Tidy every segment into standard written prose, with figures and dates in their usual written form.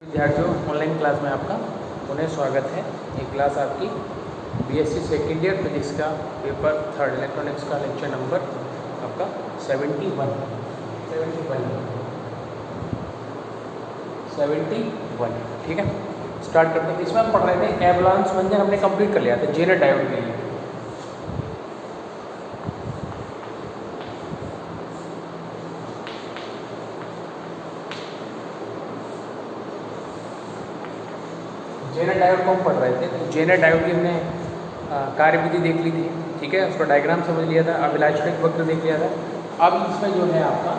विद्यार्थियों, online class में आपका पुनः स्वागत है। ये क्लास आपकी बीएससी सेकेंड ईयर फिजिक्स का पेपर 3 इलेक्ट्रॉनिक्स का लेक्चर नंबर आपका 71 ठीक है। स्टार्ट करते हैं। इसमें हम पढ़ रहे थे एवलांस व्यंजन हमने कंप्लीट कर लिया था जेनर डायोड के लिए। जेनर डायोड को हम पढ़ रहे थे, तो जेनर डायोड की हमने कार्यविधि देख ली थी, ठीक है। उसका डायग्राम समझ लिया था, अभिलाषिक वक्र देख लिया था। अब इसमें जो है आपका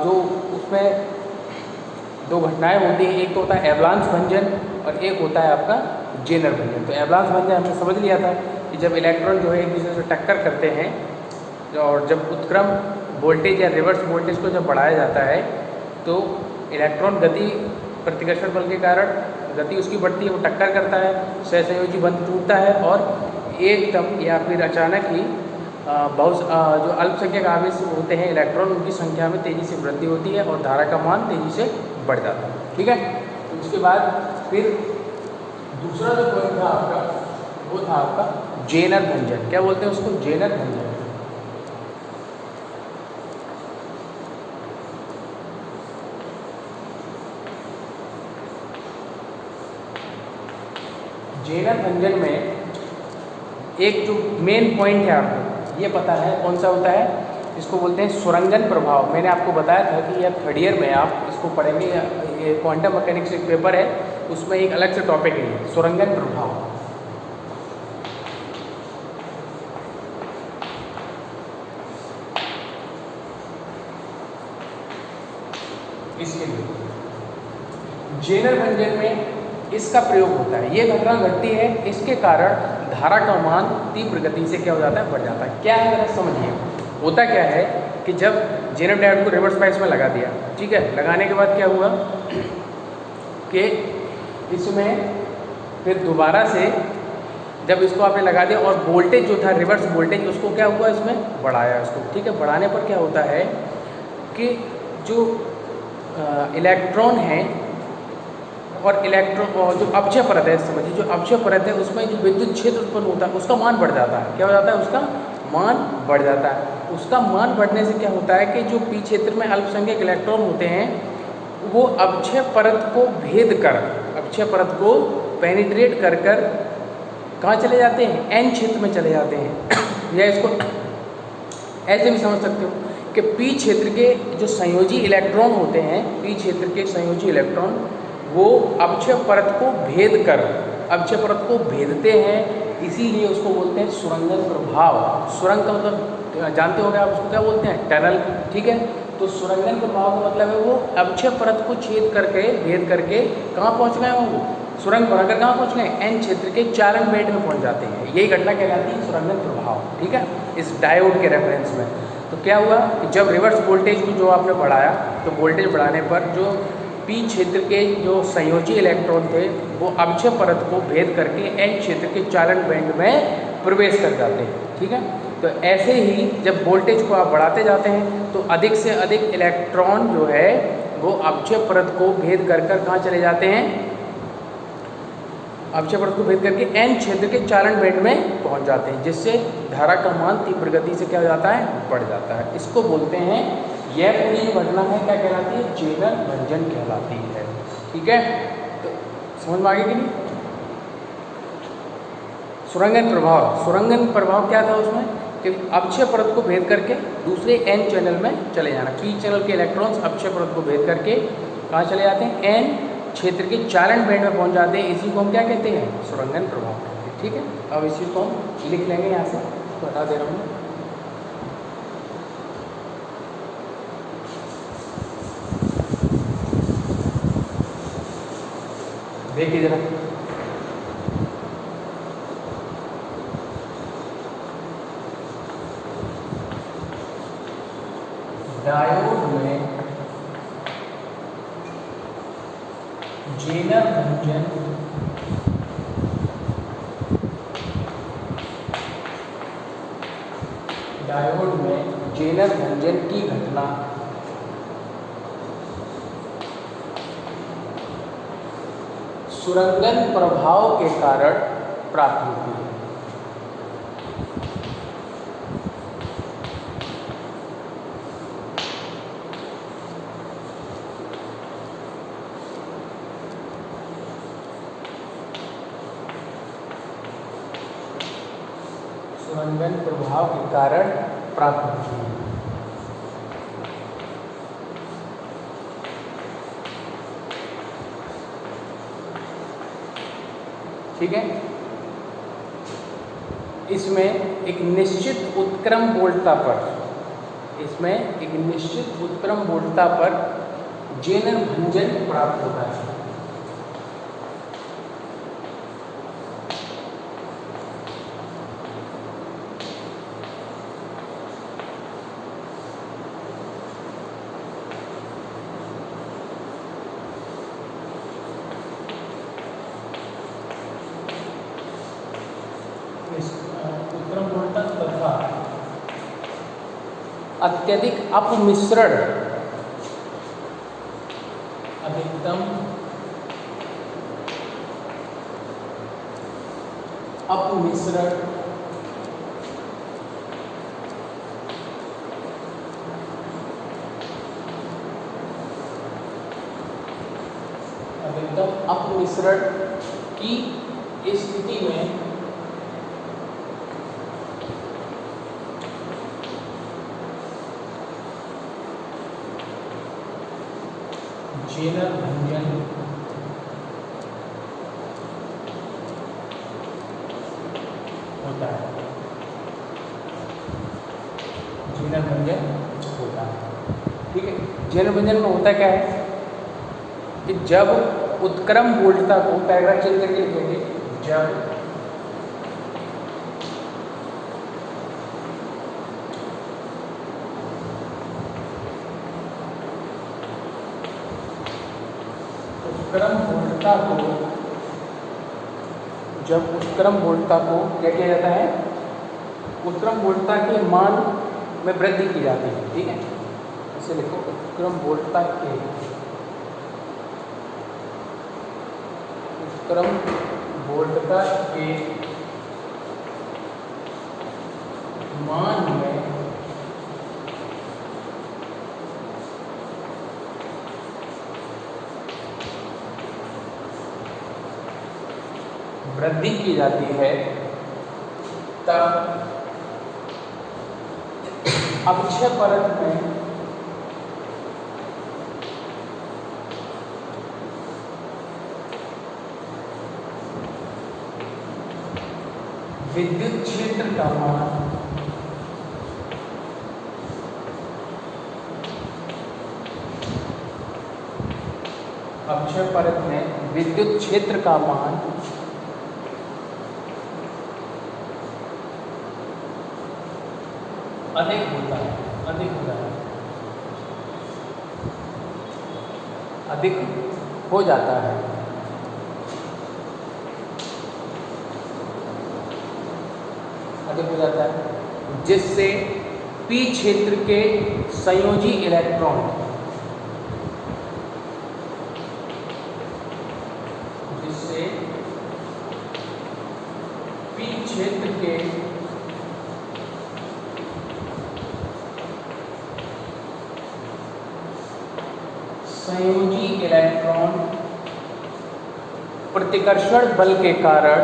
जो उसमें दो घटनाएं होती हैं, एक तो होता है एवलांस भंजन और एक होता है आपका जेनर भंजन। तो एवलांस भंजन हमने समझ लिया था कि जब इलेक्ट्रॉन जो है एक दूसरे से टक्कर करते हैं और जब उत्क्रम वोल्टेज या रिवर्स वोल्टेज को जब बढ़ाया जाता है तो इलेक्ट्रॉन गति प्रतिकर्षण बल के कारण गति उसकी बढ़ती है, वो टक्कर करता है, सहसंयोजी बंध टूटता है और एकदम या फिर अचानक ही बहुत जो अल्पसंख्यक आवेश होते हैं इलेक्ट्रॉन, उनकी संख्या में तेज़ी से वृद्धि होती है और धारा का मान तेज़ी से बढ़ जाता है, ठीक है। तो उसके बाद फिर दूसरा जो पॉइंट था आपका वो था आपका जेनर भंजन। क्या बोलते हैं उसको? जेनर भंजन। जेनर भंजन में एक जो मेन पॉइंट है आपको ये पता है कौन सा होता है? इसको बोलते हैं सुरंगन प्रभाव। मैंने आपको बताया था कि यह थर्ड ईयर में आप इसको पढ़ेंगे, ये क्वांटम मैकेनिक्स एक पेपर है, उसमें एक अलग से टॉपिक है सुरंगन प्रभाव। इसके लिए जेनर भंजन में इसका प्रयोग होता है। ये घटना घटती है, इसके कारण धारा का मान तीव्र गति से क्या हो जाता है? बढ़ जाता है। क्या है जरा समझिए। होता क्या है कि जब जेनर डायोड को रिवर्स बायस में लगा दिया, ठीक है, लगाने के बाद क्या हुआ कि इसमें फिर दोबारा से जब इसको आपने लगा दिया और वोल्टेज जो था रिवर्स वोल्टेज उसको क्या हुआ इसमें बढ़ाया इसको, ठीक है। बढ़ाने पर क्या होता है कि जो इलेक्ट्रॉन है और इलेक्ट्रॉन जो अक्षय परत है, समझिए जो अक्षय परत है उसमें जो विद्युत क्षेत्र उत्पन्न होता है उसका मान बढ़ जाता है। क्या हो जाता है? उसका मान बढ़ जाता है। उसका मान बढ़ने से क्या होता है कि जो पी क्षेत्र में अल्पसंख्यक इलेक्ट्रॉन होते हैं वो अक्षय परत को भेद कर, अक्षय परत को पेनिट्रेट कर कर कहाँ चले जाते हैं? एन क्षेत्र में चले जाते हैं। या इसको ऐसे भी समझ सकते हो कि पी क्षेत्र के जो संयोजी इलेक्ट्रॉन होते हैं, पी क्षेत्र के संयोजी इलेक्ट्रॉन वो अक्षय परत को भेद कर, अक्षय परत को भेदते हैं, इसीलिए उसको बोलते हैं सुरंगन प्रभाव। सुरंग का मतलब जानते होंगे आप, उसको क्या बोलते हैं? टनल, ठीक है। तो सुरंगन प्रभाव का मतलब है वो अक्षय परत को छेद करके भेद करके कहाँ पहुँच गए वो सुरंग बनाकर कहाँ पहुँच गए? एन क्षेत्र के चालन बैंड में पहुँच जाते हैं। यही घटना कहलाती है सुरंगन प्रभाव, ठीक है, इस डायोड के रेफरेंस में। तो क्या हुआ कि जब रिवर्स वोल्टेज को जो आपने बढ़ाया तो वोल्टेज बढ़ाने पर जो पी क्षेत्र के जो संयोजी इलेक्ट्रॉन थे वो अक्षय परत को भेद करके एन क्षेत्र के चालन बैंड में प्रवेश कर जाते हैं, ठीक है। तो ऐसे ही जब वोल्टेज को आप बढ़ाते जाते हैं तो अधिक से अधिक इलेक्ट्रॉन जो है वो अक्षय परत को भेद कर कर कहाँ चले जाते हैं? अक्षय परत को भेद करके एन क्षेत्र के चालन बैंड में पहुंच जाते हैं, जिससे धारा का मान तीव्र गति से क्या हो जाता है? बढ़ जाता है। इसको बोलते हैं, यह पूरी जो घटना है क्या कहलाती है? जेनर भंजन कहलाती है, ठीक है। तो समझ में आ गई कि नहीं? सुरंगन प्रभाव, सुरंगन प्रभाव क्या था उसमें कि अक्षय परत को भेद करके दूसरे एन चैनल में चले जाना। पी चैनल के इलेक्ट्रॉन्स अक्षय परत को भेद करके कहाँ चले जाते हैं? एन क्षेत्र के चालन बैंड में पहुंच जाते हैं। इसी को हम क्या कहते हैं? सुरंगन प्रभाव कहते हैं, ठीक है। अब इसी को हम लिख लेंगे यहाँ से, बता दे रहा हूँ। देखिए जरा, डायोड में जेनर भंजन डायोड में जेनर भंजन की घटना सुरंगन प्रभाव के कारण प्राप्त होती है। सुरंगन प्रभाव के कारण प्राप्त होती है। ठीक है, इसमें एक निश्चित उत्क्रम बोल्टता पर जेनर भंजन प्राप्त होता है। उत्क्रम बोल्टता तथा अत्यधिक अपमिश्रण, अधिकतम अपमिश्रण की स्थिति में जेनर भंजन होता है। जेनर भंजन होता है। ठीक है, जेनर भंजन में होता क्या है कि जब उत्क्रम बोल्टता को, पैराग्राफ चेंज करके लिखेंगे, जब उत्क्रम बोल्टता को क्या किया जाता है, उत्क्रम बोल्टता के मान में वृद्धि की जाती है। ठीक है, इसे लिखो, उत्क्रम बोल्टता के मान में वृद्धि की जाती है, तब अक्षय परत में विद्युत क्षेत्र का मान अक्षय परत में विद्युत क्षेत्र का मान अधिक होता है, अधिक हो जाता है। अधिक हो जाता है, जिससे पी क्षेत्र के संयोजी इलेक्ट्रॉन संयोजी इलेक्ट्रॉन प्रतिकर्षण बल के कारण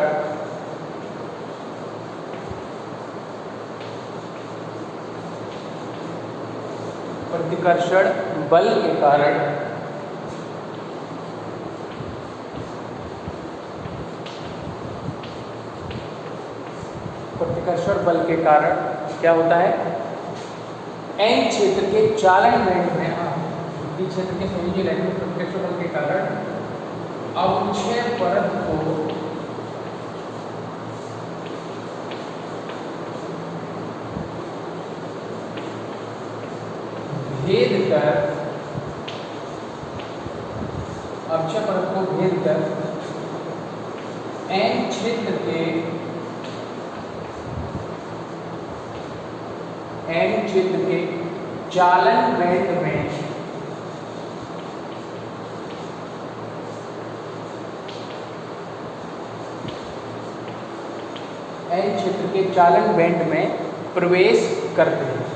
क्या होता है, एन क्षेत्र के चालन बैंड में, पी क्षेत्र के संयोजी इलेक्ट्रॉन प्रतिकर्षण बल के कारण अवक्षय परत को भेद कर, अक्षय परत को भेद कर एन क्षेत्र के चालन बैंड में एन क्षेत्र के चालन बैंड में प्रवेश करते हैं।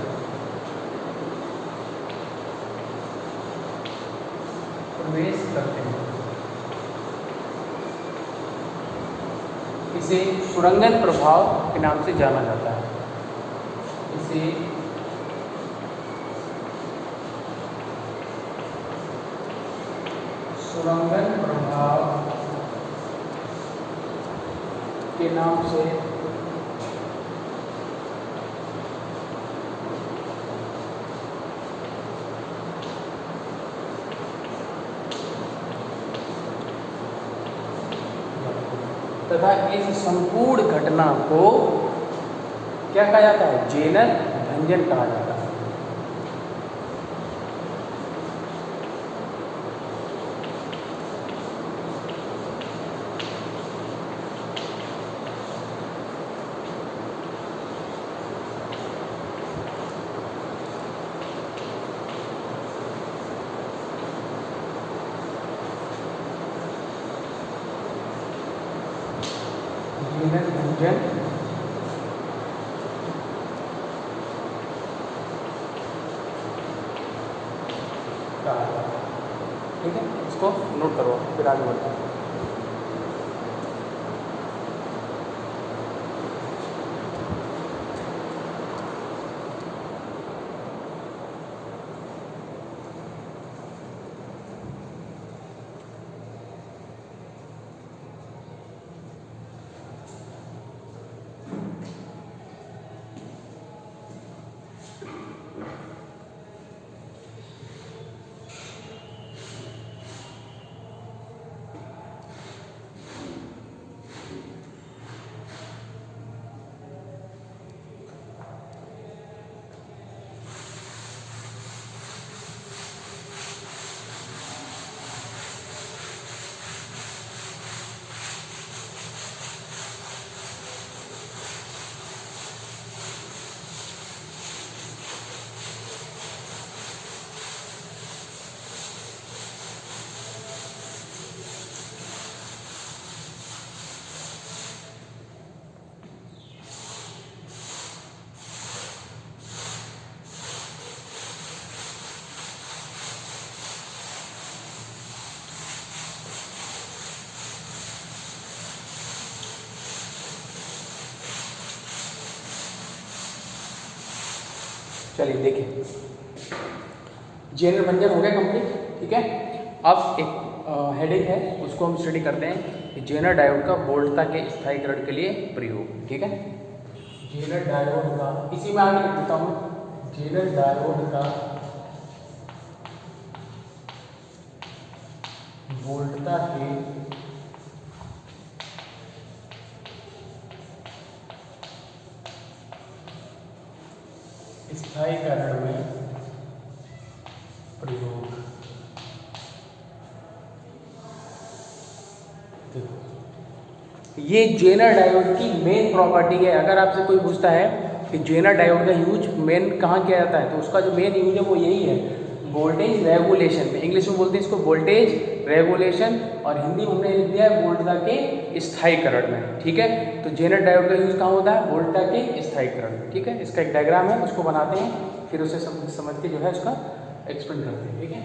प्रवेश करते हैं। इसे सुरंगन प्रभाव के नाम से जाना जाता है। इसे सुरंगन प्रभाव के नाम से तथा इस संपूर्ण घटना को क्या कहा जाता है? जेनर भंजन कहा जाता है। जेनर भंजन कहा जाता है। ठीक है, इसको नोट करो, फिर आगे बढ़ते हैं। चलिए देखिए, जेनर भंजन हो गया कंप्लीट। ठीक है, अब एक हेडिंग है, उसको हम स्टडी करते हैं। जेनर डायोड का वोल्टता के स्थायीकरण के लिए प्रयोग। ठीक है, जेनर डायोड का, इसी में आगे लिख देता हूँ, जेनर डायोड का वोल्टता के स्थायीकरण में प्रयोग। ये जेनर डायोड की मेन प्रॉपर्टी है। अगर आपसे कोई पूछता है कि जेनर डायोड का यूज मेन कहाँ किया जाता है, तो उसका जो मेन यूज है वो यही है, वोल्टेज रेगुलेशन में। इंग्लिश में बोलते हैं इसको वोल्टेज रेगुलेशन, और हिंदी में हमने लिख दिया है वोल्टता के स्थायीकरण में। ठीक है, तो जेनर डायोड का यूज कहाँ होता है? वोल्टता के स्थायीकरण में। ठीक है, इसका एक डायग्राम है, उसको बनाते हैं, फिर उसे समझ के जो है उसका एक्सप्लेन करते हैं। ठीक है,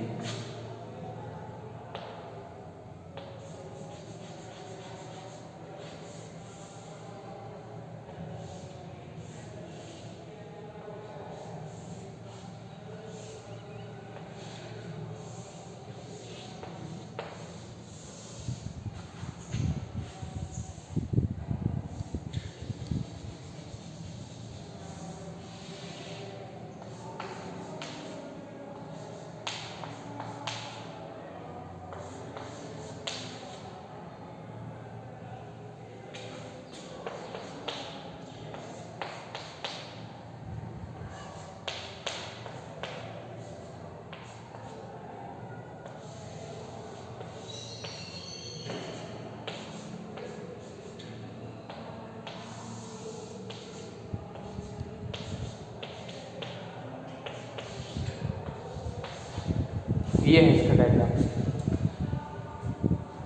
ये है इसका डायग्राम।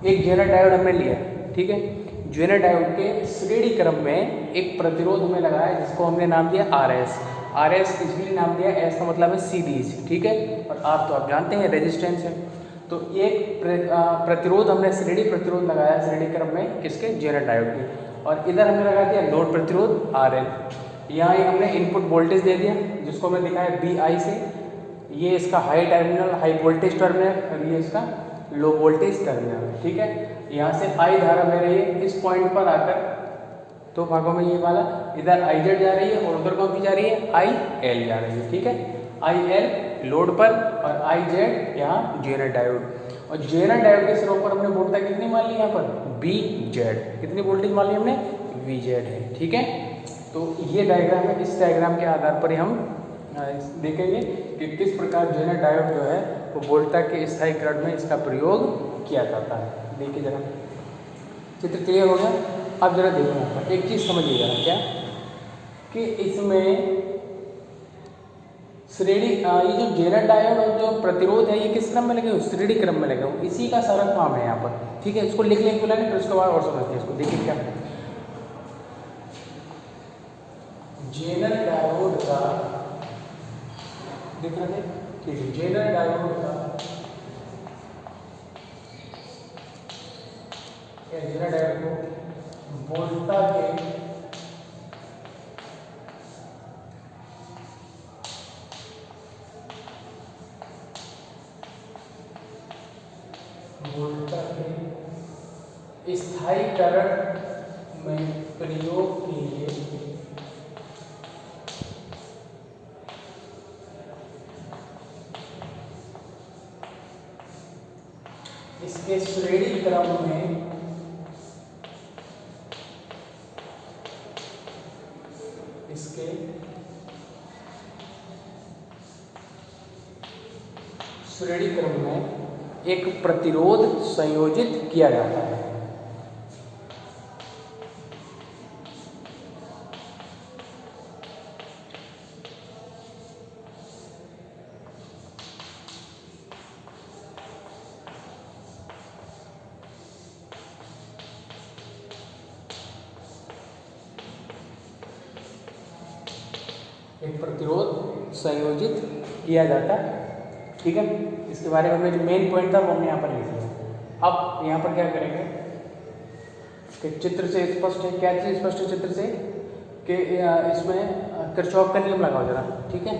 एक जेनर डायोड हमने लिया, ठीक है। जेनर डायोड के श्रेणी क्रम में एक प्रतिरोध हमें लगा है जिसको हमने नाम दिया RS। RS इसलिए नाम दिया, S का मतलब है सीरीज, ठीक है, और आप जानते हैं रेजिस्टेंस है। तो एक प्रतिरोध हमने श्रेणी प्रतिरोध लगाया श्रेणी क्रम में किसके, जेनर डायोड के, और इधर हमने लगा दिया लोड प्रतिरोध RL। यहाँ एक हमने इनपुट वोल्टेज दे दिया जिसको हमने दिखाया VI से, ये इसका high terminal, high voltage terminal, और ये इसका लो वोल्टेज टर्मिनल, ठीक है। यहाँ से I धारा बह रही है इस पॉइंट पर आकर, तो भागों में ये वाला इधर IZ जा रही है और उधर कौन सी जा रही है, IL जा रही है, ठीक है। IL लोड पर और IZ यहाँ जेनर डायोड, और जेनर डायोड के सिरों पर हमने वोल्टेज कितनी मान ली, यहाँ पर VZ, कितनी वोल्टेज मान ली हमने, VZ है, ठीक है। तो ये डायग्राम है, इस डायग्राम के आधार पर हम देखेंगे कि किस प्रकार जेनर डायोड जो है वो वोल्टा के स्थायीकरण में इसका प्रयोग किया जाता है। देखिए जरा, चित्र क्लियर हो गया। अब जरा देखो यहाँ पर एक चीज़ समझिएगा, क्या कि इसमें श्रेणी, ये जो जेनर डायोड और जो प्रतिरोध है ये किस क्रम में लगे हुए, श्रेणी क्रम में लगे हुए, इसी का सारा काम है यहाँ पर, ठीक है। इसको लिख लेंगे बोला नहीं, फिर उसके बाद और समझते हैं इसको। देखिए क्या जेनर डायोड का देख रहे हैं, ठीक है, जेनर डायोड का जेनर डायोड को वोल्टा के स्थायीकरण में प्रयोग के लिए इसके श्रेणी क्रम में इसके श्रेणी क्रम में एक प्रतिरोध संयोजित किया जाता है। एक प्रतिरोध संयोजित किया जाता है, ठीक है। इसके बारे में हमें जो मेन पॉइंट था वो हमने यहाँ पर लिख लिया। अब यहाँ पर क्या करेंगे कि चित्र से स्पष्ट है, क्या चीज़ स्पष्ट है चित्र से, कि इसमें किरचॉफ का नियम लगाओ जरा, ठीक है।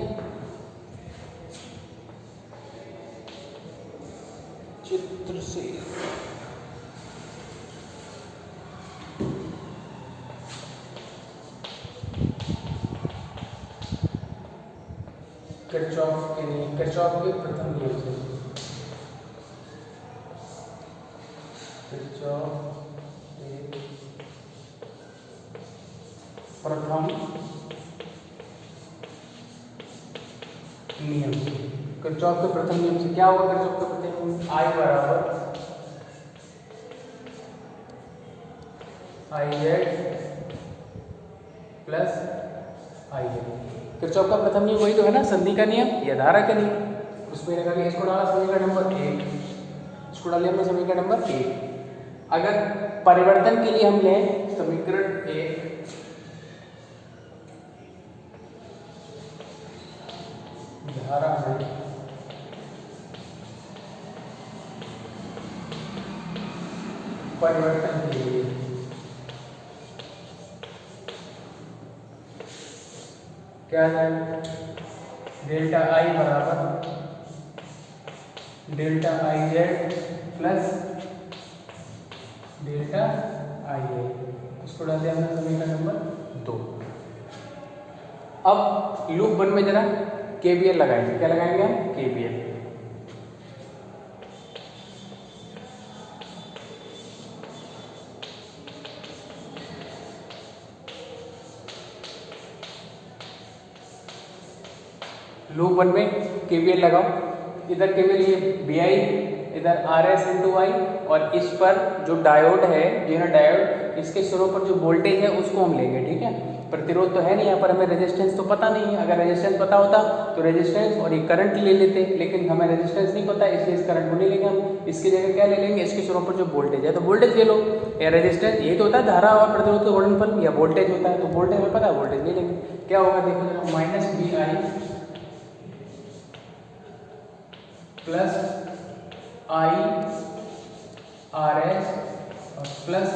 चित्र से किरचॉफ के नियम, किरचॉफ के प्रथम नियम से, किरचॉफ के प्रथम नियम से, किरचॉफ के प्रथम नियम से क्या होगा, किरचॉफ के प्रथम नियम I बराबर IZ प्लस IL। किरचॉफ का प्रथम नियम वही तो है ना, संधि का नियम या धारा का नियम। उसमें लगा कि इसको डाला समीकरण नंबर 1, इसको डाले हमने समीकरण नंबर 1। अगर परिवर्तन के लिए हम लें समीकरण 1 धारा में परिवर्तन के लिए क्या है, डेल्टा I बराबर delta IZ plus delta IL, इसको डालते हैं हमने समीकरण नंबर 2। अब लूप 1 में जरा KVL लगाएंगे, क्या लगाएंगे हम, KVL। लूप 1 में KVL लगाओ, इधर KVL ये VI, इधर RS × I और इस पर जो डायोड है, जेनर डायोड, इसके सिरों पर जो वोल्टेज है उसको हम लेंगे, ठीक है। प्रतिरोध तो है नहीं यहाँ पर, हमें रेजिस्टेंस तो पता नहीं है। अगर रेजिस्टेंस पता होता तो रेजिस्टेंस और ये करंट ले लेते, लेकिन हमें रेजिस्टेंस नहीं पता, इसलिए इस करंट को नहीं लेंगे हम। इसकी जगह क्या ले लेंगे, इसके सिरों पर जो वोल्टेज है, तो वोल्टेज ले लो, या रेजिस्टेंस, यही तो होता है धारा और प्रतिरोध का गुणनफल, या वोल्टेज होता है, तो वोल्टेज हमें पता है, वोल्टेज ले लेंगे। क्या होगा देखो जरा, minus B I plus I R S और प्लस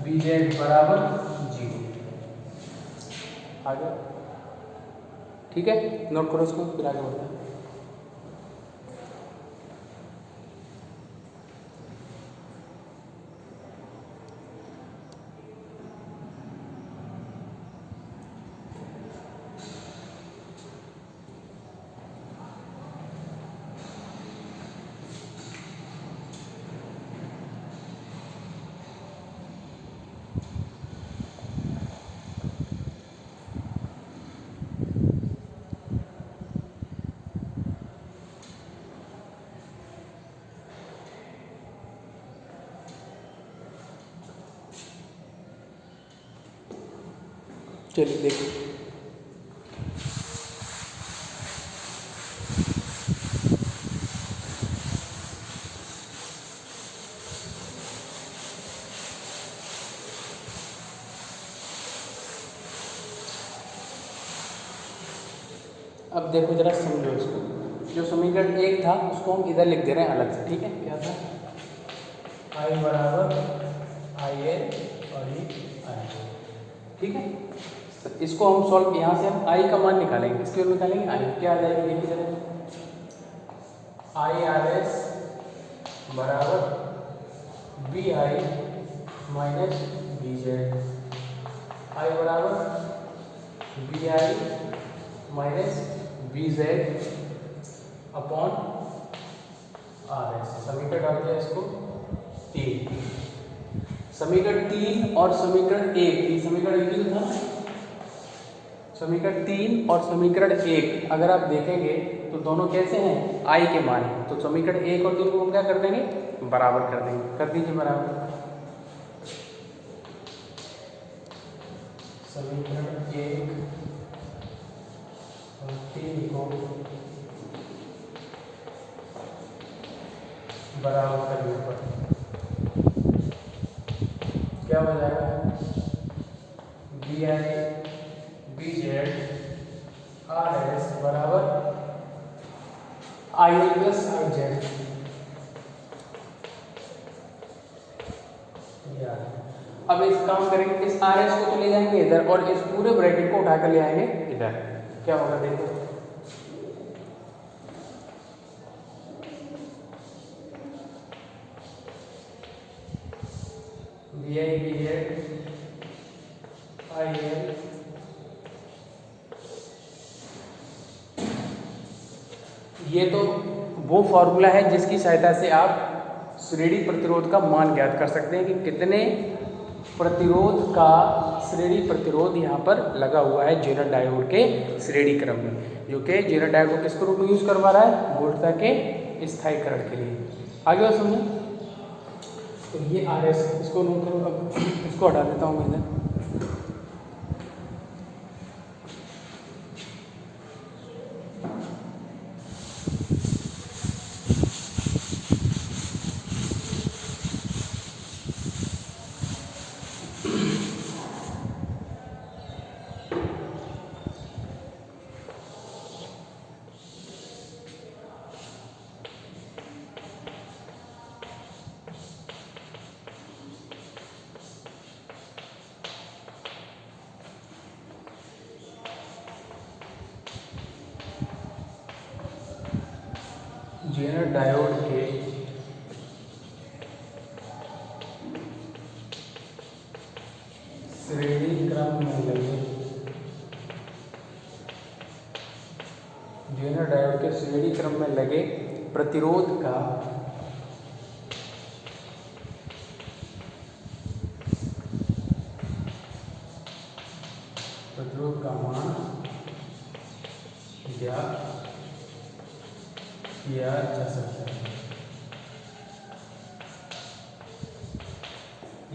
बी जेड बराबर 0। आगे ठीक है, नोट करो इसको, फिर आगे बढ़ते हैं। चलिए देखिए, अब देखो जरा समझो इसको। जो समीकरण 1 था उसको हम इधर लिख दे रहे हैं अलग से, ठीक है। क्या था, I बराबर आई एल और ये आई, ठीक है। तो इसको हम सॉल्व, यहाँ से हम आई का मान निकालेंगे, किसके लिए निकालेंगे, आई। क्या आ जाएगी देखिए जरा, आई आर एस बराबर B I minus B Z, I बराबर B I minus B Z upon R S. समीकरण डाल दिया इसको 3। समीकरण 3 और समीकरण 1, ये समीकरण 1 था, समीकरण 3 और समीकरण 1 अगर आप देखेंगे तो दोनों कैसे हैं, आई के मान हैं। तो समीकरण 1 और 3 को हम क्या कर देंगे, बराबर कर देंगे। कर दीजिए बराबर। समीकरण 1 और 3 को बराबर करने पर क्या हो जाएगा, B I B Z R S बराबर I L plus I Z. अब इस काम करेंगे, इस आर एस को तो ले जाएंगे इधर और इस पूरे ब्रैकेट को उठाकर ले आएंगे इधर। क्या होगा देखो, B I B Z I L ये तो वो फॉर्मूला है जिसकी सहायता से आप श्रेणी प्रतिरोध का मान ज्ञात कर सकते हैं कि कितने प्रतिरोध का श्रेणी प्रतिरोध यहाँ पर लगा हुआ है जेनर डायोड के श्रेणी क्रम में, जो कि जेनर डायोड को किसके रूप में यूज करवा रहा है, वोल्टता के स्थायीकरण के लिए। आगे और समझो, तो ये आर एस, इसको नोट करो। अब इसको हटा देता हूँ मैं इधर। जेनर डायोड के श्रेणी क्रम में लगे, जेनर डायोड के श्रेणी क्रम में लगे प्रतिरोध का मान ज्ञात किया जा सकता है।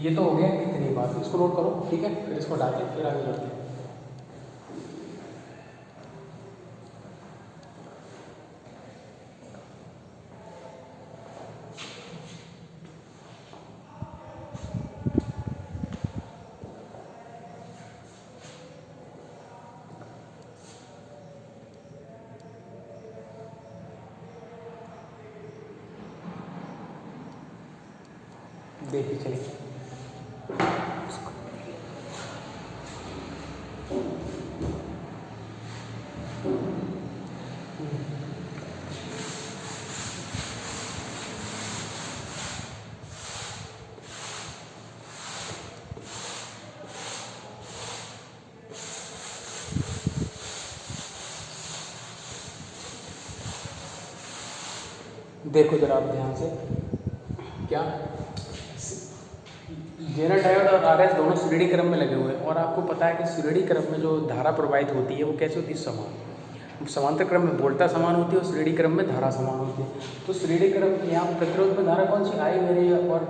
ये तो हो गया इतनी बात, इसको नोट करो, ठीक है, फिर इसको हटा के फिर आगे बढ़ते हैं। देखिए चलिए, देखो जरा आप ध्यान से, क्या जेनर डायोड और आरएस दोनों श्रेणी क्रम में लगे हुए हैं, और आपको पता है कि श्रेणी क्रम में जो धारा प्रवाहित होती है वो कैसे होती है, समान। समांतर क्रम में वोल्टता समान होती है और श्रेणी क्रम में धारा समान होती है। तो श्रेणी क्रम यहाँ प्रतिरोध में धारा कौन सी, आई मेरी है, और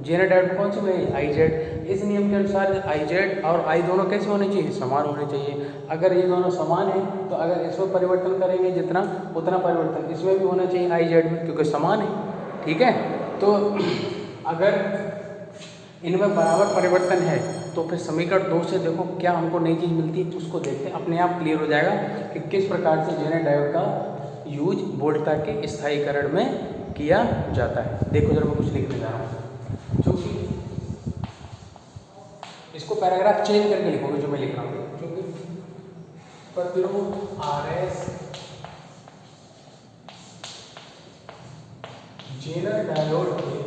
जेनर डायोड कौन सी मेरी, आई जेड। इस नियम के अनुसार आई जेड और आई दोनों कैसे होने चाहिए, समान होने चाहिए। अगर ये दोनों समान है तो अगर इसमें परिवर्तन करेंगे जितना उतना परिवर्तन इसमें भी होना चाहिए आई जेड में, क्योंकि समान है, ठीक है। तो अगर इनमें बराबर परिवर्तन है तो फिर समीकरण 2 से देखो क्या हमको नई चीज़ मिलती है, उसको देखते हैं, अपने आप क्लियर हो जाएगा कि किस प्रकार से जेनर डायोड का यूज वोल्टता के स्थायीकरण में किया जाता है। देखो जरा मैं कुछ लिखने जा रहा हूँ, जो कि इसको पैराग्राफ चेंज करके लिखोगे जो मैं लिख रहा हूँ, जो कि प्रतिरोध आरएस जेनर डायोड के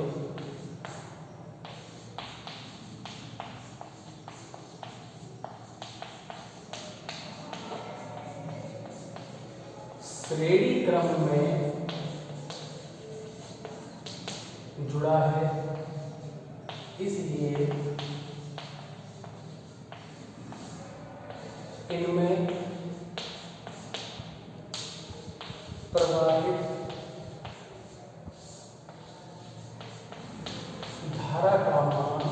श्रेणी क्रम में जुड़ा है, इसलिए इनमें प्रवाहित धारा का मान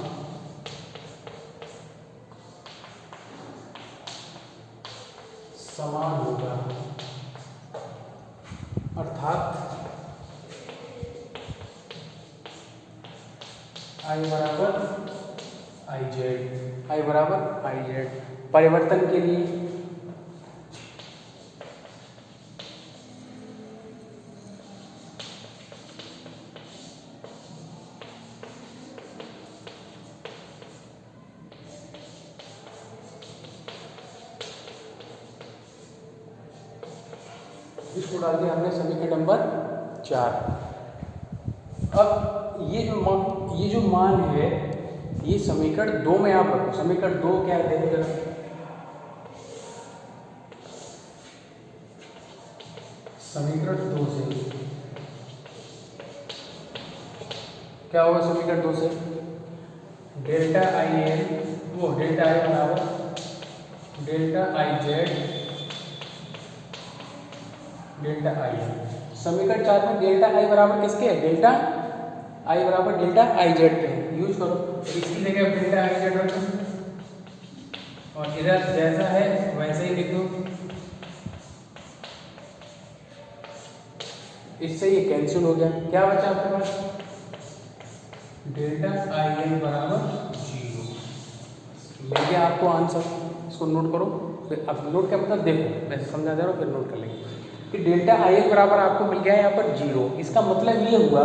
समान होगा, अर्थात आई बराबर आई जेड, आई बराबर आई जेड। परिवर्तन के लिए इसको डाल दिया हमने समीकरण नंबर 4। अब ये जो मान है ये समीकरण 2 में आप रखो। समीकरण 2 क्या है देखो जरा, समीकरण 2 से क्या होगा, समीकरण 2 से डेल्टा आई एल वो डेल्टा आई बराबर डेल्टा आई जेड डेल्टा आई। समीकरण 4 में डेल्टा आई बराबर किसके है, डेल्टा आई बराबर डेल्टा आई जेड पे यूज करो, तो इसकी जगह डेल्टा आई जेड रखो और इधर जैसा है वैसे ही लिख दो। इससे ये कैंसिल हो गया, क्या बचा आपके पास, डेल्टा आई एल बराबर 0। मिल गया आपको आंसर। इसको नोट करो, फिर अब नोट क्या मतलब देखो, वैसे समझा दे रहा हूँ फिर नोट कर लेंगे कि डेल्टा आई एल बराबर आपको मिल गया है यहाँ पर 0। इसका मतलब ये हुआ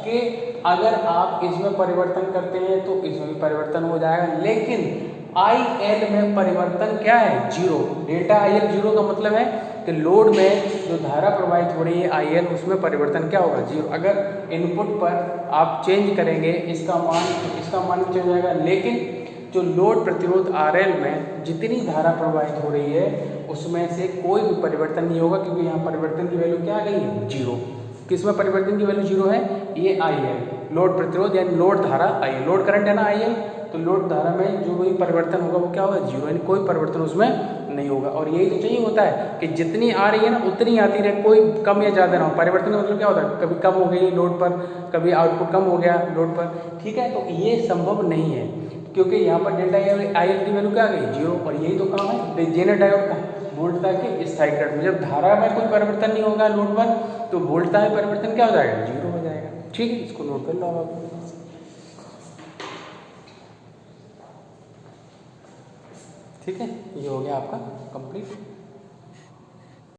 कि अगर आप इसमें परिवर्तन करते हैं तो इसमें भी परिवर्तन हो जाएगा, लेकिन आई एल में परिवर्तन क्या है, 0। डेल्टा आई एल 0 का मतलब है कि लोड में जो धारा प्रवाहित हो रही है आई एल उसमें परिवर्तन क्या होगा, 0। अगर इनपुट पर आप चेंज करेंगे इसका मान चेंज हो जाएगा, लेकिन जो लोड प्रतिरोध RL में जितनी धारा प्रवाहित हो रही है उसमें से कोई भी परिवर्तन नहीं होगा, क्योंकि यहाँ परिवर्तन की वैल्यू क्या आ गई है, 0। किसमें परिवर्तन की वैल्यू 0 है, ये IL लोड प्रतिरोध यानी लोड धारा आई है, लोड करंट है ना आई है, तो लोड धारा में जो भी परिवर्तन होगा वो क्या होगा, जीरो, यानी कोई परिवर्तन उसमें नहीं होगा। और यही तो चाहिए होता है कि जितनी आ रही है ना उतनी आती रहे, कोई कम या ज़्यादा ना हो। परिवर्तन का मतलब क्या होता है, कभी कम हो गई लोड पर, कभी आउटपुट कम हो गया लोड पर, ठीक है। तो ये संभव नहीं है क्योंकि यहाँ पर डेल्टा आई एल की वैल्यू क्या आ गई, जीरो। और यही तो काम है जेनर डायोड का, वोल्टता के स्थायी करंट में जब धारा में कोई परिवर्तन नहीं होगा लोड पर, तो वोल्टता में परिवर्तन क्या हो जाएगा, जीरो हो जाएगा। ठीक है, इसको नोट कर लो आप। ठीक है, ये हो गया आपका कंप्लीट।